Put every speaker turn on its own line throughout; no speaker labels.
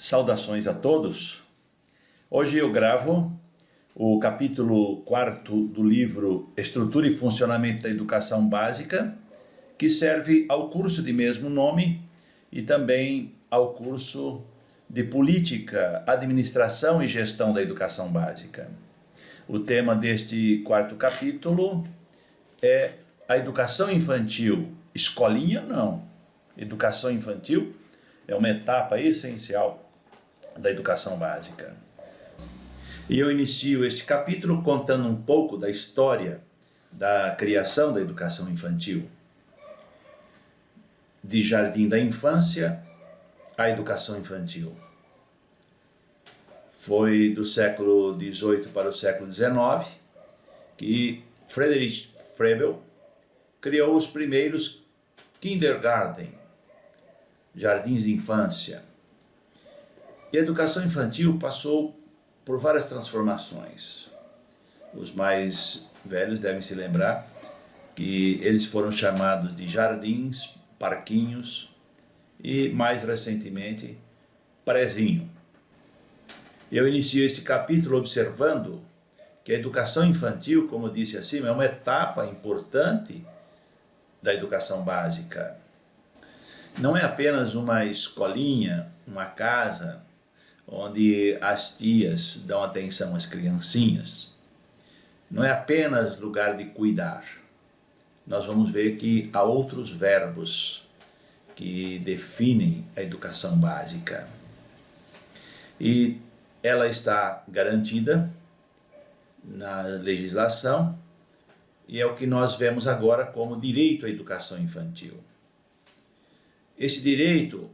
Saudações a todos. Hoje eu gravo o capítulo 4 do livro Estrutura e Funcionamento da Educação Básica, que serve ao curso de mesmo nome e também ao curso de Política, Administração e Gestão da Educação Básica. O tema deste quarto capítulo é a educação infantil. Escolinha não. Educação infantil é uma etapa essencial da educação básica. E eu inicio este capítulo contando um pouco da história da criação da educação infantil. De jardim da infância à educação infantil. Foi do século XVIII para o século XIX que Friedrich Froebel criou os primeiros kindergarten, jardins de infância. E a educação infantil passou por várias transformações. Os mais velhos devem se lembrar que eles foram chamados de jardins, parquinhos e, mais recentemente, prézinho. Eu inicio este capítulo observando que a educação infantil, como disse acima, é uma etapa importante da educação básica. Não é apenas uma escolinha, uma casa, onde as tias dão atenção às criancinhas. Não é apenas lugar de cuidar. Nós vamos ver que há outros verbos que definem a educação básica. E ela está garantida na legislação e é o que nós vemos agora como direito à educação infantil. Esse direito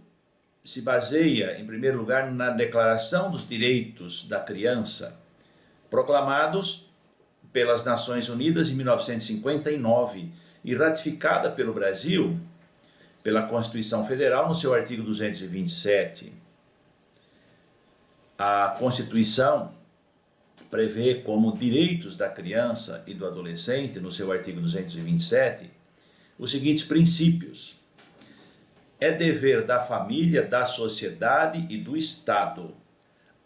se baseia, em primeiro lugar, na Declaração dos Direitos da Criança, proclamados pelas Nações Unidas em 1959 e ratificada pelo Brasil pela Constituição Federal no seu artigo 227. A Constituição prevê como direitos da criança e do adolescente, no seu artigo 227, os seguintes princípios. É dever da família, da sociedade e do Estado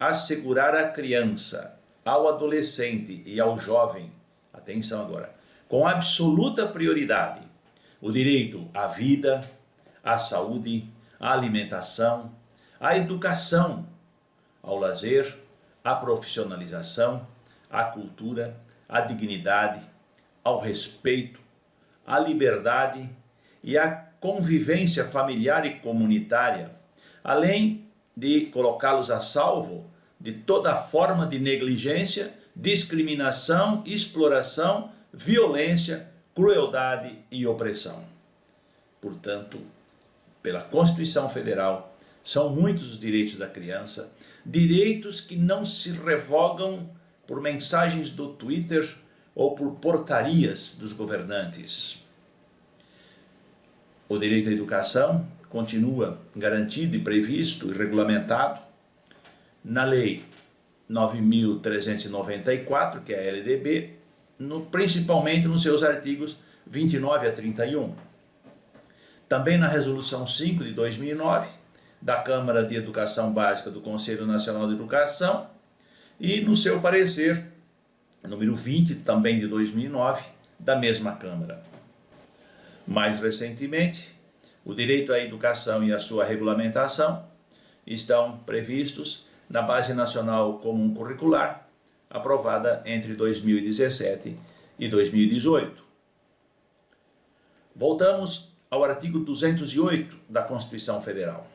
assegurar à criança, ao adolescente e ao jovem, atenção agora, com absoluta prioridade, o direito à vida, à saúde, à alimentação, à educação, ao lazer, à profissionalização, à cultura, à dignidade, ao respeito, à liberdade e à convivência familiar e comunitária, além de colocá-los a salvo de toda forma de negligência, discriminação, exploração, violência, crueldade e opressão. Portanto, pela Constituição Federal, são muitos os direitos da criança, direitos que não se revogam por mensagens do Twitter ou por portarias dos governantes. O direito à educação continua garantido e previsto e regulamentado na Lei 9.394, que é a LDB, principalmente nos seus artigos 29 a 31. Também na Resolução 5 de 2009, da Câmara de Educação Básica do Conselho Nacional de Educação, e no seu parecer, número 20, também de 2009, da mesma Câmara. Mais recentemente, o direito à educação e a sua regulamentação estão previstos na Base Nacional Comum Curricular, aprovada entre 2017 e 2018. Voltamos ao artigo 208 da Constituição Federal,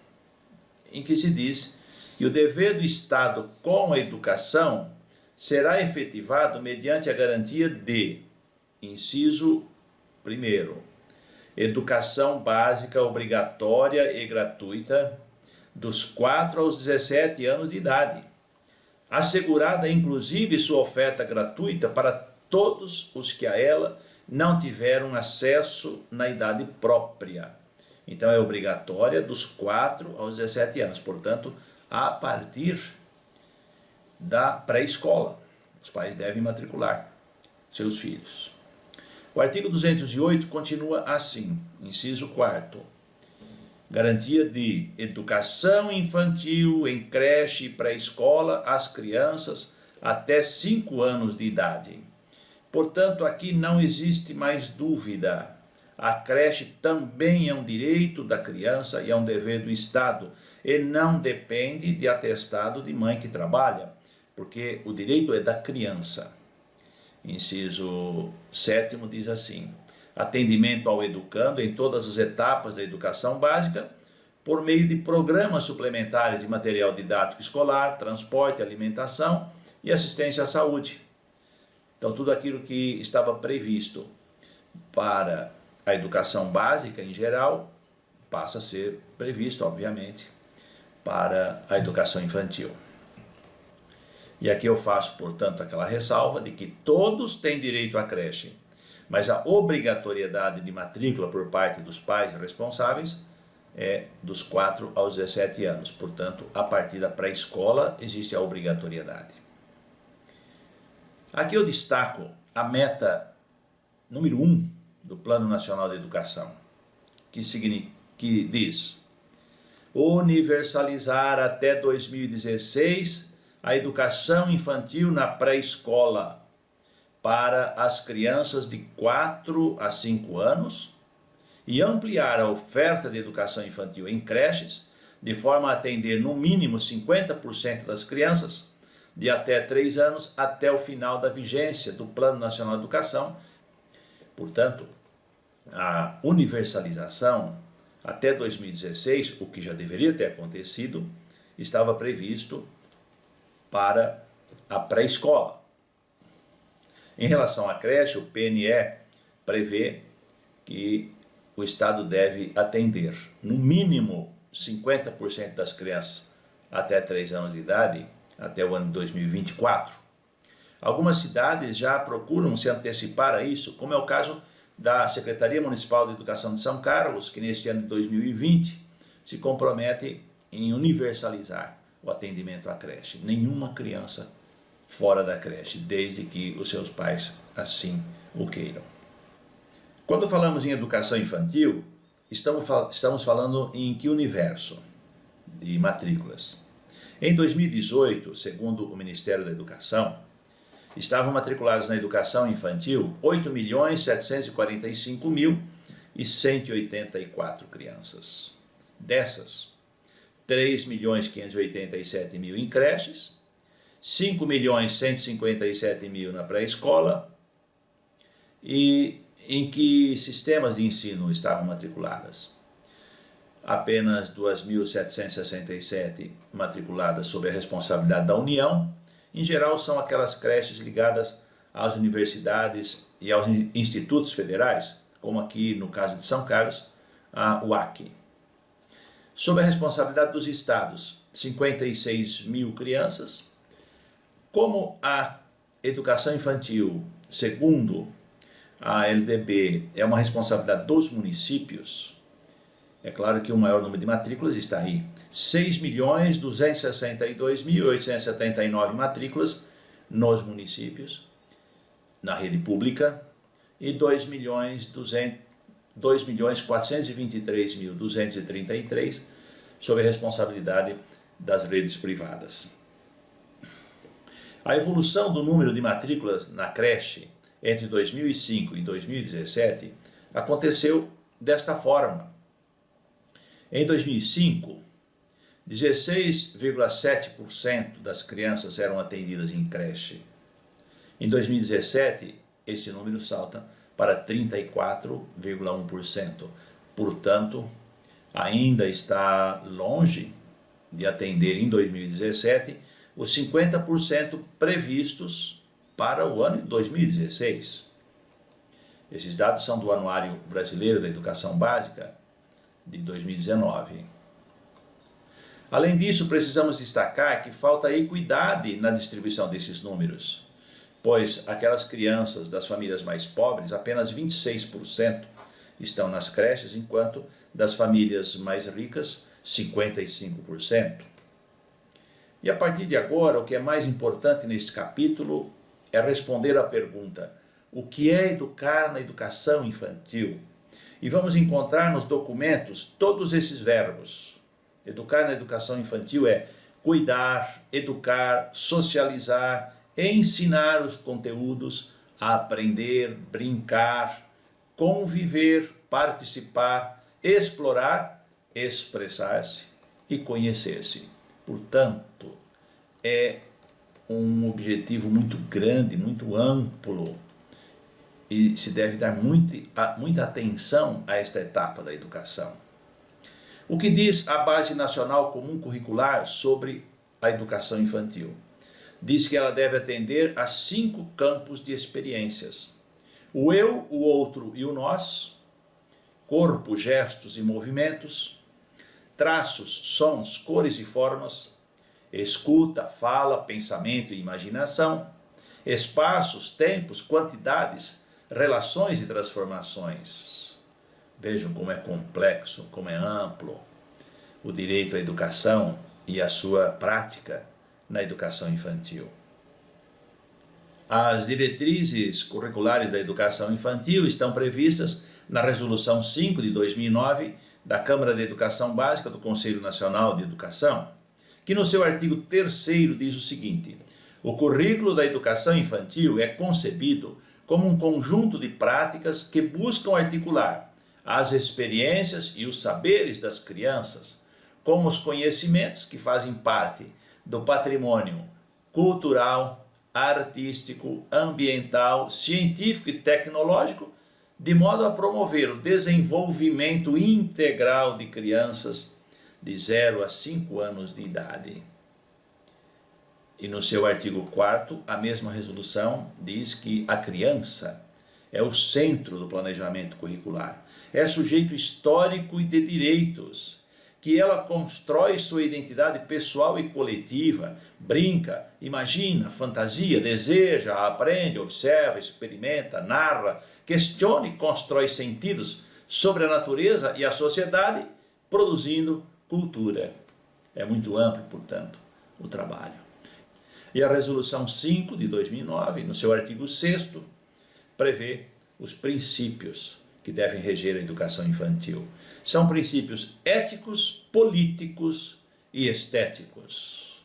em que se diz que o dever do Estado com a educação será efetivado mediante a garantia de, inciso 1º, educação básica obrigatória e gratuita dos 4 aos 17 anos de idade, assegurada inclusive sua oferta gratuita para todos os que a ela não tiveram acesso na idade própria. Então é obrigatória dos 4 aos 17 anos, portanto, a partir da pré-escola. Os pais devem matricular seus filhos. O artigo 208 continua assim, inciso 4º. Garantia de educação infantil em creche e pré-escola às crianças até 5 anos de idade. Portanto, aqui não existe mais dúvida. A creche também é um direito da criança e é um dever do Estado. E não depende de atestado de mãe que trabalha, porque o direito é da criança. Inciso 7º diz assim: atendimento ao educando em todas as etapas da educação básica, por meio de programas suplementares de material didático escolar, transporte, alimentação e assistência à saúde. Então, tudo aquilo que estava previsto para a educação básica em geral passa a ser previsto, obviamente, para a educação infantil. E aqui eu faço, portanto, aquela ressalva de que todos têm direito à creche, mas a obrigatoriedade de matrícula por parte dos pais responsáveis é dos 4 aos 17 anos. Portanto, a partir da pré-escola existe a obrigatoriedade. Aqui eu destaco a meta número 1 do Plano Nacional de Educação, que diz: universalizar até 2016 a educação infantil na pré-escola para as crianças de 4 a 5 anos e ampliar a oferta de educação infantil em creches, de forma a atender no mínimo 50% das crianças de até 3 anos até o final da vigência do Plano Nacional de Educação. Portanto, a universalização até 2016, o que já deveria ter acontecido, estava previsto para a pré-escola. Em relação à creche, o PNE prevê que o Estado deve atender no mínimo 50% das crianças até 3 anos de idade até o ano de 2024. Algumas cidades já procuram se antecipar a isso, como é o caso da Secretaria Municipal de Educação de São Carlos, que neste ano de 2020 se compromete em universalizar o atendimento à creche. Nenhuma criança fora da creche, desde que os seus pais assim o queiram. Quando falamos em educação infantil, estamos falando em que universo de matrículas? Em 2018, segundo o Ministério da Educação, estavam matriculados na educação infantil 8.745.184 crianças. Dessas, 3.587.000 em creches, 5.157.000 na pré-escola. E em que sistemas de ensino estavam matriculadas? Apenas 2.767 matriculadas sob a responsabilidade da União. Em geral, são aquelas creches ligadas às universidades e aos institutos federais, como aqui no caso de São Carlos, a UAC. Sob a responsabilidade dos estados, 56.000 crianças. Como a educação infantil, segundo a LDB, é uma responsabilidade dos municípios, é claro que o maior número de matrículas está aí. 6.262.879 matrículas nos municípios, na rede pública, e 2.423.233 sob a responsabilidade das redes privadas. A evolução do número de matrículas na creche entre 2005 e 2017 aconteceu desta forma. Em 2005, 16,7% das crianças eram atendidas em creche. Em 2017, esse número salta para 34,1%. Portanto, ainda está longe de atender em 2017 os 50% previstos para o ano de 2016. Esses dados são do Anuário Brasileiro da Educação Básica de 2019. Além disso, precisamos destacar que falta equidade na distribuição desses números, pois aquelas crianças das famílias mais pobres, apenas 26% estão nas creches, enquanto das famílias mais ricas, 55%. E a partir de agora, o que é mais importante neste capítulo é responder à pergunta: o que é educar na educação infantil? E vamos encontrar nos documentos todos esses verbos. Educar na educação infantil é cuidar, educar, socializar, ensinar os conteúdos, aprender, brincar, conviver, participar, explorar, expressar-se e conhecer-se. Portanto, é um objetivo muito grande, muito amplo, e se deve dar muita atenção a esta etapa da educação. O que diz a Base Nacional Comum Curricular sobre a educação infantil? Diz que ela deve atender a 5 campos de experiências: o eu, o outro e o nós, corpo, gestos e movimentos, traços, sons, cores e formas, escuta, fala, pensamento e imaginação, espaços, tempos, quantidades, relações e transformações. Vejam como é complexo, como é amplo o direito à educação e a sua prática na educação infantil. As diretrizes curriculares da educação infantil estão previstas na Resolução 5 de 2009 da Câmara de Educação Básica do Conselho Nacional de Educação, que no seu artigo 3º diz o seguinte: o currículo da educação infantil é concebido como um conjunto de práticas que buscam articular as experiências e os saberes das crianças com os conhecimentos que fazem parte do patrimônio cultural, artístico, ambiental, científico e tecnológico, de modo a promover o desenvolvimento integral de crianças de 0 a 5 anos de idade. E no seu artigo 4º, a mesma resolução diz que a criança é o centro do planejamento curricular, é sujeito histórico e de direitos, que ela constrói sua identidade pessoal e coletiva, brinca, imagina, fantasia, deseja, aprende, observa, experimenta, narra, questiona e constrói sentidos sobre a natureza e a sociedade, produzindo cultura. É muito amplo, portanto, o trabalho. E a Resolução 5 de 2009, no seu artigo 6º, prevê os princípios que devem reger a educação infantil. São princípios éticos, políticos e estéticos.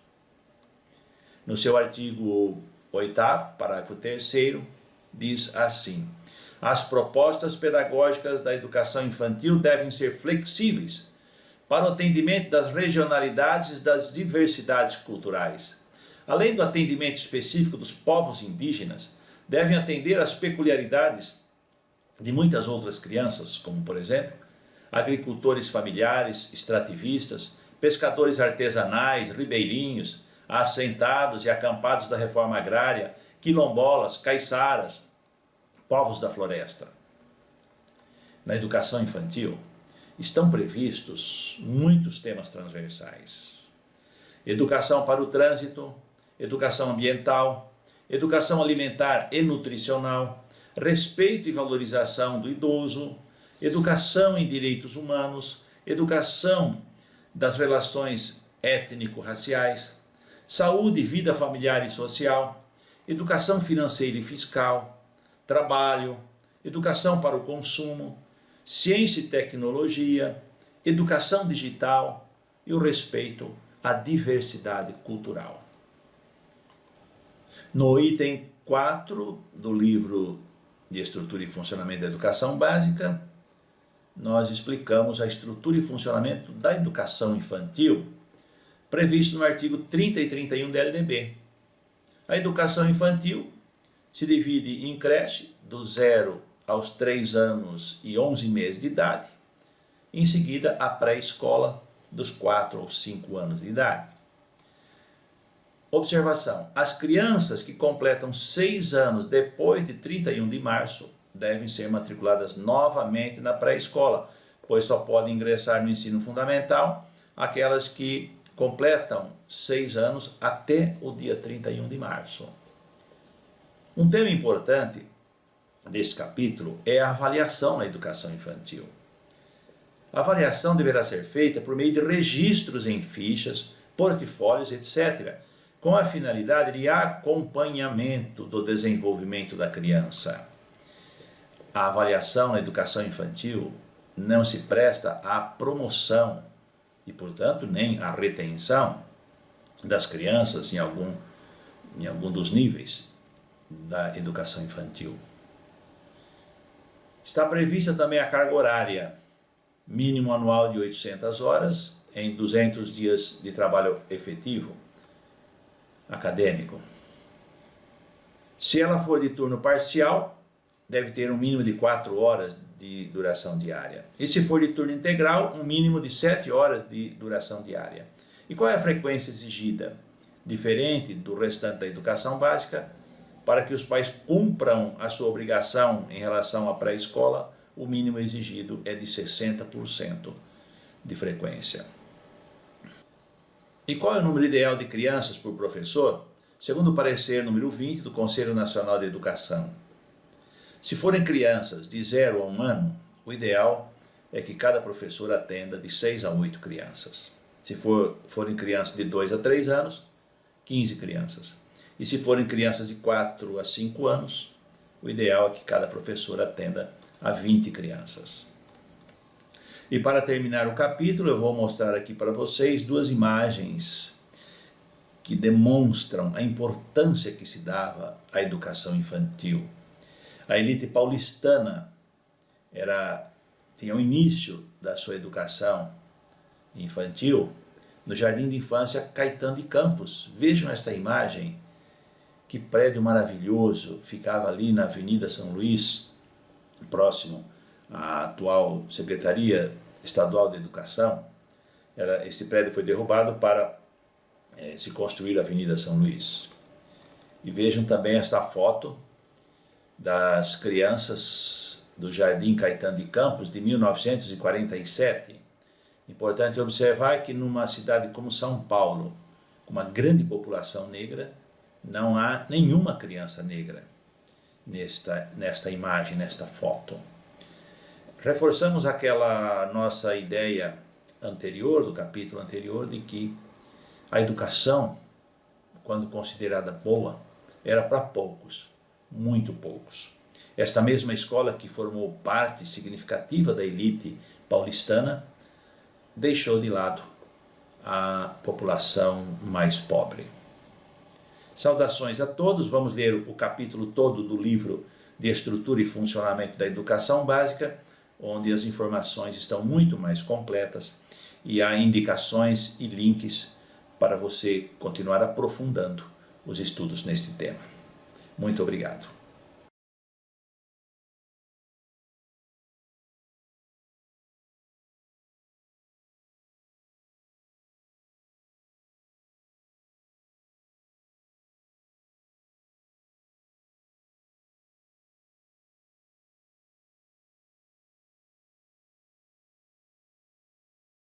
No seu artigo 8º, parágrafo 3º, diz assim: as propostas pedagógicas da educação infantil devem ser flexíveis para o atendimento das regionalidades e das diversidades culturais. Além do atendimento específico dos povos indígenas, devem atender às peculiaridades de muitas outras crianças, como, por exemplo, agricultores familiares, extrativistas, pescadores artesanais, ribeirinhos, assentados e acampados da reforma agrária, quilombolas, caiçaras, povos da floresta. Na educação infantil, estão previstos muitos temas transversais: educação para o trânsito, educação ambiental, educação alimentar e nutricional, respeito e valorização do idoso, educação em direitos humanos, educação das relações étnico-raciais, saúde, vida familiar e social, educação financeira e fiscal, trabalho, educação para o consumo, ciência e tecnologia, educação digital e o respeito à diversidade cultural. No item 4 do livro de Estrutura e Funcionamento da Educação Básica, nós explicamos a estrutura e funcionamento da educação infantil, previsto no artigo 30 e 31 da LDB. A educação infantil se divide em creche, do 0 aos 3 anos e 11 meses de idade, em seguida a pré-escola, dos 4 aos 5 anos de idade. Observação: as crianças que completam 6 anos depois de 31 de março devem ser matriculadas novamente na pré-escola, pois só podem ingressar no ensino fundamental aquelas que completam 6 anos até o dia 31 de março. Um tema importante desse capítulo é a avaliação na educação infantil. A avaliação deverá ser feita por meio de registros em fichas, portfólios, etc., com a finalidade de acompanhamento do desenvolvimento da criança. a avaliação na educação infantil não se presta à promoção e, portanto, nem à retenção das crianças em algum dos níveis da educação infantil. Está prevista também a carga horária, mínimo anual de 800 horas em 200 dias de trabalho efetivo acadêmico. Se ela for de turno parcial, deve ter um mínimo de 4 horas de duração diária. E se for de turno integral, um mínimo de 7 horas de duração diária. E qual é a frequência exigida? Diferente do restante da educação básica, para que os pais cumpram a sua obrigação em relação à pré-escola, o mínimo exigido é de 60% de frequência. E qual é o número ideal de crianças por professor? Segundo o parecer número 20 do Conselho Nacional de Educação. Se forem crianças de 0 a 1 ano, o ideal é que cada professor atenda de 6 a 8 crianças. Se forem crianças de 2 a 3 anos, 15 crianças. E se forem crianças de 4 a 5 anos, o ideal é que cada professor atenda a 20 crianças. E para terminar o capítulo, eu vou mostrar aqui para vocês 2 imagens que demonstram a importância que se dava à educação infantil. A elite paulistana tinha o início da sua educação infantil no Jardim de Infância Caetano de Campos. Vejam esta imagem, que prédio maravilhoso, ficava ali na Avenida São Luís, próximo à atual Secretaria Estadual de Educação. Este prédio foi derrubado para se construir a Avenida São Luís. E vejam também esta foto das crianças do Jardim Caetano de Campos de 1947. Importante observar que numa cidade como São Paulo, com uma grande população negra, não há nenhuma criança negra nesta imagem, nesta foto. Reforçamos aquela nossa ideia anterior, do capítulo anterior, de que a educação, quando considerada boa, era para poucos, muito poucos. Esta mesma escola, que formou parte significativa da elite paulistana, deixou de lado a população mais pobre. Saudações a todos. Vamos ler o capítulo todo do livro de Estrutura e Funcionamento da Educação Básica, onde as informações estão muito mais completas e há indicações e links para você continuar aprofundando os estudos neste tema. Muito obrigado.